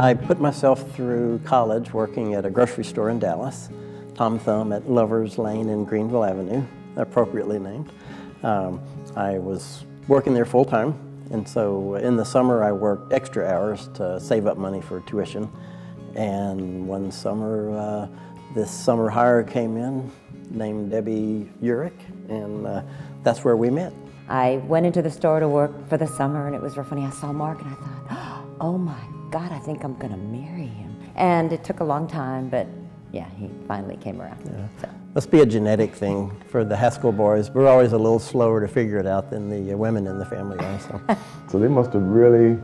I put myself through college working at a grocery store in Dallas, Tom Thumb at Lover's Lane and Greenville Avenue, appropriately named. I was working there full time, and so in the summer I worked extra hours to save up money for tuition. And one summer, this summer hire came in named Debbie Haskell, and that's where we met. I went into the store to work for the summer, and it was real funny. I saw Mark and I thought, oh my God, I think I'm gonna marry him. And it took a long time, but yeah, he finally came around. Yeah. So. Must be a genetic thing for the Haskell boys. We're always a little slower to figure it out than the women in the family are. So they must have really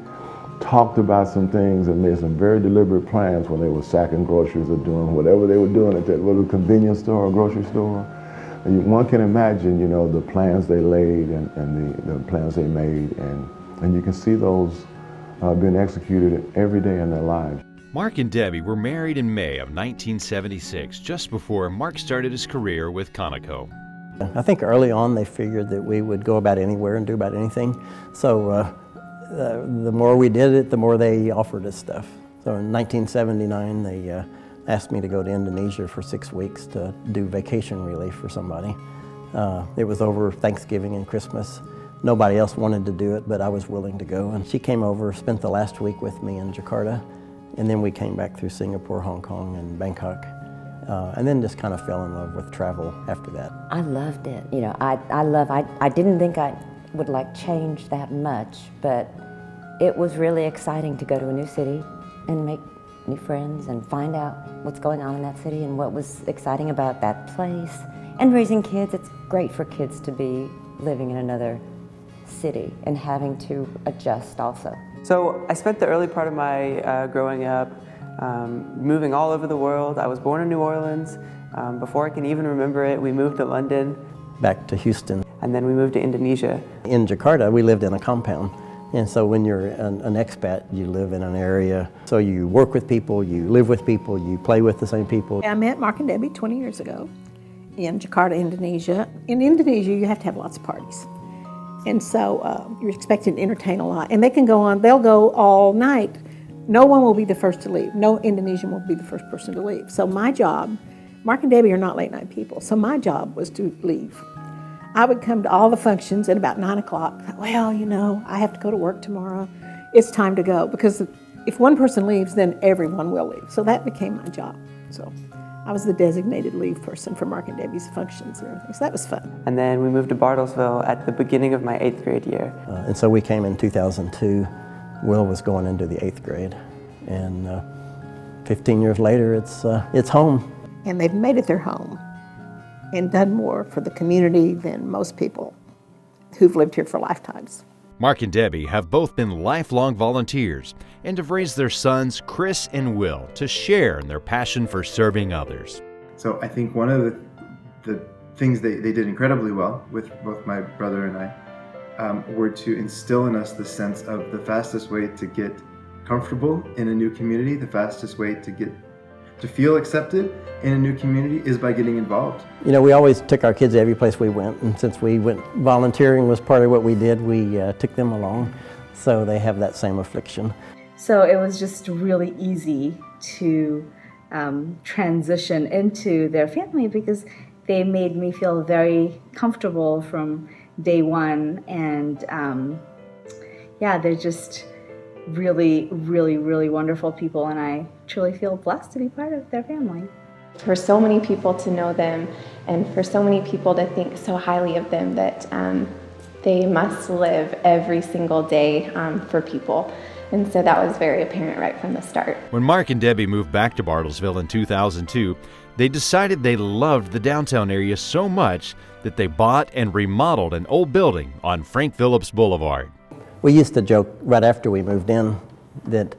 talked about some things and made some very deliberate plans when they were sacking groceries or doing whatever they were doing at that little convenience store or grocery store. And one can imagine, you know, the plans they laid and the plans they made, and you can see those being executed every day in their lives. Mark and Debbie were married in May of 1976, just before Mark started his career with Conoco. I think early on they figured that we would go about anywhere and do about anything. So the more we did it, the more they offered us stuff. So in 1979, they asked me to go to Indonesia for 6 weeks to do vacation relief for somebody. It was over Thanksgiving and Christmas. Nobody else wanted to do it, but I was willing to go. And she came over, spent the last week with me in Jakarta, and then we came back through Singapore, Hong Kong, and Bangkok. And then just kind of fell in love with travel after that. I loved it. You know, I didn't think I would change that much, but it was really exciting to go to a new city and make new friends and find out what's going on in that city and what was exciting about that place. And raising kids, it's great for kids to be living in another city and having to adjust also. So I spent the early part of my growing up moving all over the world. I was born in New Orleans. Before I can even remember it, we moved to London. Back to Houston. And then we moved to Indonesia. In Jakarta, we lived in a compound. And so when you're an expat, you live in an area. So you work with people, you live with people, you play with the same people. I met Mark and Debbie 20 years ago in Jakarta, Indonesia. In Indonesia, you have to have lots of parties. And so you're expected to entertain a lot. And they can go on, they'll go all night. No one will be the first to leave. No Indonesian will be the first person to leave. So my job, Mark and Debbie are not late night people, so my job was to leave. I would come to all the functions at about 9 o'clock. Well, you know, I have to go to work tomorrow. It's time to go. Because if one person leaves, then everyone will leave. So that became my job. So I was the designated leave person for Mark and Debbie's functions and everything. So that was fun. And then we moved to Bartlesville at the beginning of my 8th grade year. And so we came in 2002. Will was going into the 8th grade. And 15 years later, it's home. And they've made it their home and done more for the community than most people who've lived here for lifetimes. Mark and Debbie have both been lifelong volunteers and have raised their sons, Chris and Will, to share in their passion for serving others. So I think one of the things they did incredibly well with both my brother and I were to instill in us the sense of the fastest way to get comfortable in a new community, the fastest way to feel accepted in a new community is by getting involved. You know, we always took our kids every place we went, and since volunteering was part of what we did, we took them along, so they have that same affliction. So it was just really easy to transition into their family because they made me feel very comfortable from day one, and yeah, they're just really, really, really wonderful people, and I truly feel blessed to be part of their family. For so many people to know them and for so many people to think so highly of them that they must live every single day for people. And so that was very apparent right from the start. When Mark and Debbie moved back to Bartlesville in 2002, they decided they loved the downtown area so much that they bought and remodeled an old building on Frank Phillips Boulevard. We used to joke right after we moved in that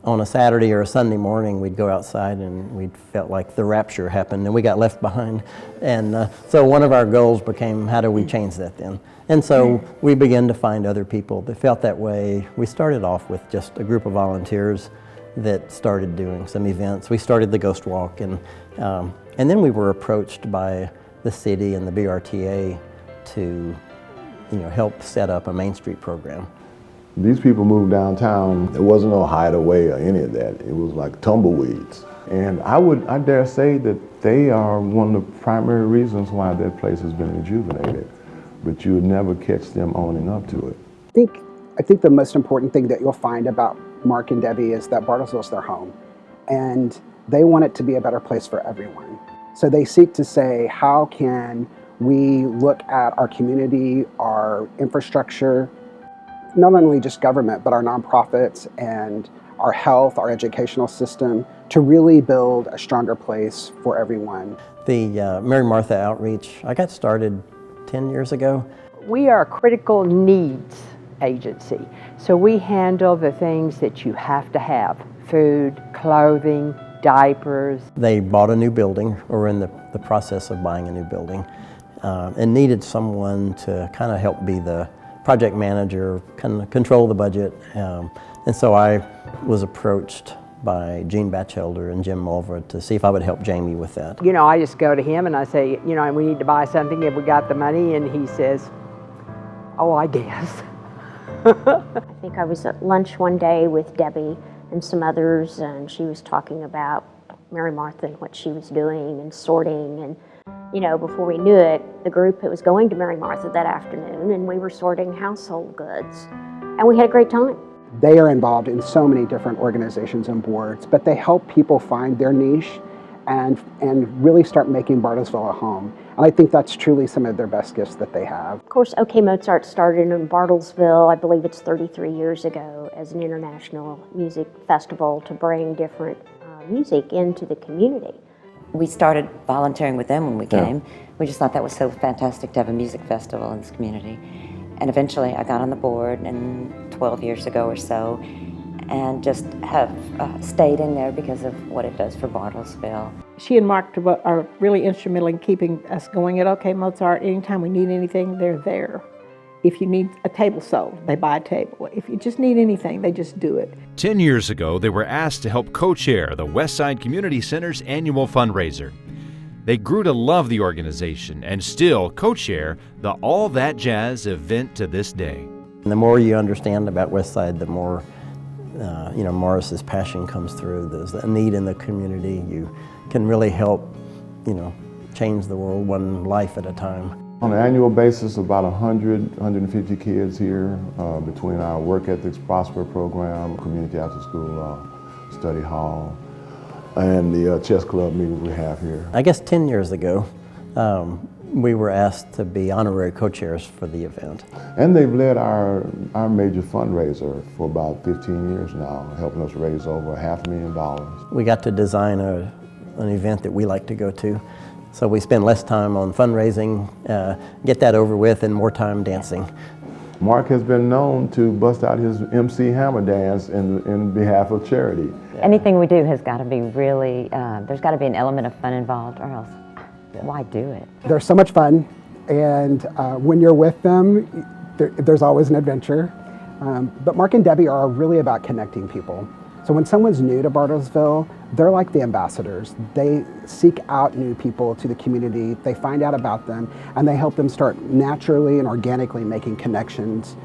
on a Saturday or a Sunday morning we'd go outside and we felt like the rapture happened and we got left behind. And so one of our goals became, how do we change that then? And so we began to find other people that felt that way. We started off with just a group of volunteers that started doing some events. We started the Ghost Walk, and then we were approached by the city and the BRTA to help set up a Main Street program. These people moved downtown. There wasn't no hideaway or any of that. It was like tumbleweeds. And I dare say that they are one of the primary reasons why that place has been rejuvenated. But you would never catch them owning up to it. I think the most important thing that you'll find about Mark and Debbie is that Bartlesville's their home. And they want it to be a better place for everyone. So they seek to say, how can we look at our community, our infrastructure, not only just government, but our nonprofits and our health, our educational system, to really build a stronger place for everyone. The Mary Martha outreach, I got started 10 years ago. We are a critical needs agency, so we handle the things that you have to have: food, clothing, diapers. They bought a new building, or were in the process of buying a new building, and needed someone to kind of help be the project manager, kind of control the budget. And so I was approached by Gene Batchelder and Jim Mulver to see if I would help Jamie with that. You know, I just go to him and I say, you know, we need to buy something, have we got the money? And he says, oh, I guess. I think I was at lunch one day with Debbie and some others, and she was talking about Mary Martha and what she was doing and sorting. And, you know, before we knew it, the group was going to Mary Martha that afternoon, and we were sorting household goods. And we had a great time. They are involved in so many different organizations and boards, but they help people find their niche and really start making Bartlesville a home. And I think that's truly some of their best gifts that they have. Of course, OK Mozart started in Bartlesville, I believe it's 33 years ago, as an international music festival to bring different music into the community. We started volunteering with them when we came. We just thought that was so fantastic to have a music festival in this community. And eventually I got on the board, and 12 years ago or so, and just have stayed in there because of what it does for Bartlesville. She and Mark are really instrumental in keeping us going at OK Mozart. Anytime we need anything, they're there. If you need a table sold, they buy a table. If you just need anything, they just do it. 10 years ago, they were asked to help co-chair the Westside Community Center's annual fundraiser. They grew to love the organization and still co-chair the All That Jazz event to this day. And the more you understand about Westside, the more you know, Morris's passion comes through. There's a need in the community. You can really help, you know, change the world one life at a time. On an annual basis, about 150 kids here between our Work Ethics Prosper program, community after school study hall, and the chess club meetings we have here. I guess 10 years ago, we were asked to be honorary co-chairs for the event. And they've led our major fundraiser for about 15 years now, helping us raise over $500,000. We got to design an event that we like to go to. So we spend less time on fundraising, get that over with, and more time dancing. Mark has been known to bust out his MC Hammer dance in behalf of charity. Anything we do has got to be really, there's got to be an element of fun involved, or else why do it? They're so much fun, and when you're with them, there's always an adventure. But Mark and Debbie are really about connecting people. So when someone's new to Bartlesville, they're like the ambassadors. They seek out new people to the community, they find out about them, and they help them start naturally and organically making connections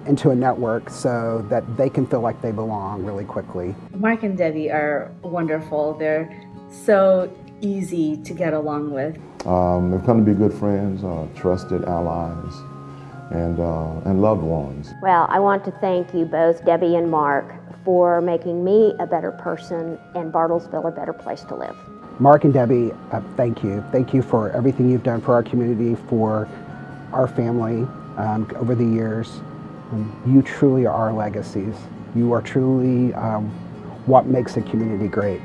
into a network so that they can feel like they belong really quickly. Mark and Debbie are wonderful. They're so easy to get along with. They've come to be good friends, trusted allies, and loved ones. Well, I want to thank you both, Debbie and Mark, for making me a better person and Bartlesville a better place to live. Mark and Debbie, thank you. Thank you for everything you've done for our community, for our family over the years. You truly are legacies. You are truly what makes a community great.